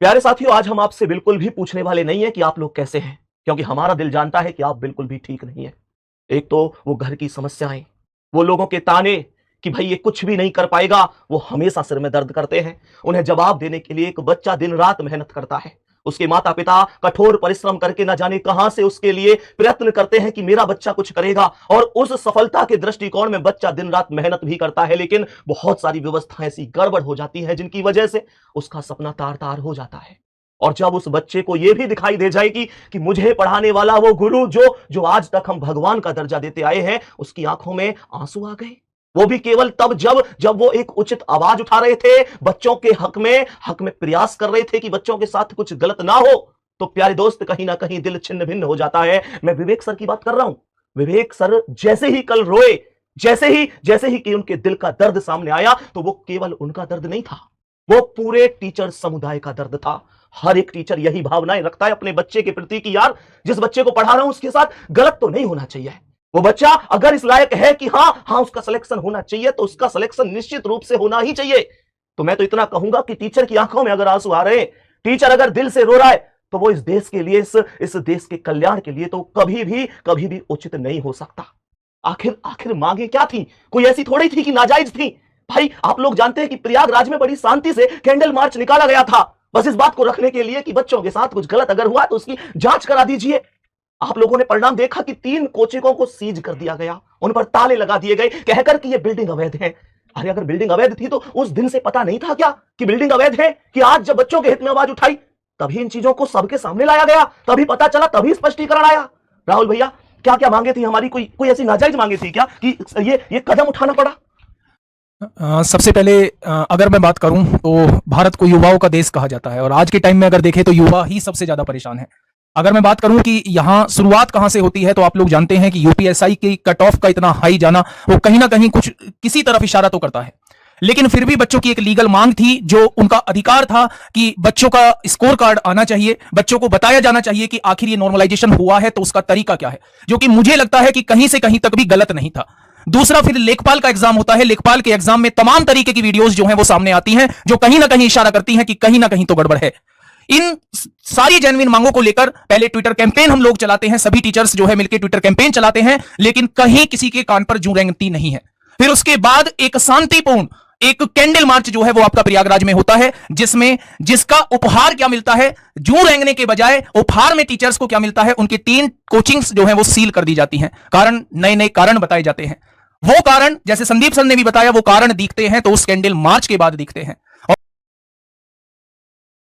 प्यारे साथियों, आज हम आपसे बिल्कुल भी पूछने वाले नहीं है कि आप लोग कैसे हैं, क्योंकि हमारा दिल जानता है कि आप बिल्कुल भी ठीक नहीं है। एक तो वो घर की समस्याएं, वो लोगों के ताने कि भाई ये कुछ भी नहीं कर पाएगा, वो हमेशा सिर में दर्द करते हैं। उन्हें जवाब देने के लिए एक बच्चा दिन रात मेहनत करता है। उसके माता पिता कठोर परिश्रम करके ना जाने कहां से उसके लिए प्रयत्न करते हैं कि मेरा बच्चा कुछ करेगा, और उस सफलता के दृष्टिकोण में बच्चा दिन रात मेहनत भी करता है, लेकिन बहुत सारी व्यवस्थाएं ऐसी गड़बड़ हो जाती है जिनकी वजह से उसका सपना तार तार हो जाता है। और जब उस बच्चे को यह भी दिखाई दे जाए कि मुझे पढ़ाने वाला वो गुरु जो जो आज तक हम भगवान का दर्जा देते आए हैं, उसकी आंखों में आंसू आ गए। वो भी केवल तब जब जब वो एक उचित आवाज उठा रहे थे, बच्चों के हक में प्रयास कर रहे थे कि बच्चों के साथ कुछ गलत ना हो। तो प्यारे दोस्त, कहीं ना कहीं दिल छिन्न भिन्न हो जाता है। मैं विवेक सर की बात कर रहा हूं। विवेक सर जैसे ही कल रोए, जैसे ही कि उनके दिल का दर्द सामने आया, तो वो केवल उनका दर्द नहीं था, वो पूरे टीचर समुदाय का दर्द था। हर एक टीचर यही भावनाएं रखता है अपने बच्चे के प्रति कि यार, जिस बच्चे को पढ़ा रहा हूं उसके साथ गलत तो नहीं होना चाहिए। वो बच्चा अगर इस लायक है कि हाँ उसका सिलेक्शन होना चाहिए, तो उसका सिलेक्शन निश्चित रूप से होना ही चाहिए। तो मैं तो इतना कहूंगा कि टीचर की आंखों में अगर आंसू आ रहे हैं, टीचर अगर दिल से रो रहा है, तो वो इस देश के लिए, इस देश के कल्याण के लिए तो कभी भी उचित नहीं हो सकता। आखिर आखिर मांगे क्या थी? कोई ऐसी थोड़ी थी कि नाजायज थी। भाई, आप लोग जानते हैं कि प्रयागराज में बड़ी शांति से कैंडल मार्च निकाला गया था, बस इस बात को रखने के लिए कि बच्चों के साथ कुछ गलत अगर हुआ तो उसकी जांच करा दीजिए। आप लोगों ने परिणाम देखा कि 3 कोचिंगों को सीज कर दिया गया, उन पर ताले लगा दिए गए, कहकर कि ये बिल्डिंग अवैध है। अरे अगर बिल्डिंग अवैध थी तो उस दिन से पता नहीं था क्या कि बिल्डिंग अवैध है? कि आज जब बच्चों के हित में आवाज उठाई, तभी इन चीजों को सबके सामने लाया गया, तभी पता चला, तभी स्पष्टीकरण आया। राहुल भैया, क्या क्या मांगे थी हमारी? कोई ऐसी नाजायज मांगे थी क्या कि ये कदम उठाना पड़ा? सबसे पहले अगर मैं बात करूं तो भारत को युवाओं का देश कहा जाता है, और आज के टाइम में अगर देखें तो युवा ही सबसे ज्यादा परेशान है। अगर मैं बात करूं कि यहां शुरुआत कहां से होती है, तो आप लोग जानते हैं कि यूपीएसआई की कट ऑफ का इतना हाई जाना, वो कहीं ना कहीं कुछ किसी तरफ इशारा तो करता है। लेकिन फिर भी बच्चों की एक लीगल मांग थी, जो उनका अधिकार था कि बच्चों का स्कोर कार्ड आना चाहिए, बच्चों को बताया जाना चाहिए कि आखिर ये नॉर्मलाइजेशन हुआ है तो उसका तरीका क्या है, जो कि मुझे लगता है कि कहीं से कहीं तक भी गलत नहीं था। दूसरा, फिर लेखपाल का एग्जाम होता है। लेखपाल के एग्जाम में तमाम तरीके की वीडियोस जो हैं वो सामने आती हैं, जो कहीं ना कहीं इशारा करती हैं कि कहीं ना कहीं तो गड़बड़ है। इन सारी जेन्युइन मांगों को लेकर पहले ट्विटर कैंपेन हम लोग चलाते हैं, सभी टीचर्स जो है मिलकर ट्विटर कैंपेन चलाते हैं, लेकिन कहीं किसी के कान पर जूं रेंगती नहीं है। फिर उसके बाद एक शांतिपूर्ण एक कैंडल मार्च जो है वो आपका प्रयागराज में होता है, जिसका उपहार क्या मिलता है? जूं रेंगने के बजाय उपहार में टीचर्स को क्या मिलता है? उनकी 3 कोचिंग्स जो है वो सील कर दी जाती हैं। कारण, नए नए कारण बताए जाते हैं। वो कारण, जैसे संदीप सर ने भी बताया, वो कारण दिखते हैं तो उस कैंडल मार्च के बाद दिखते हैं।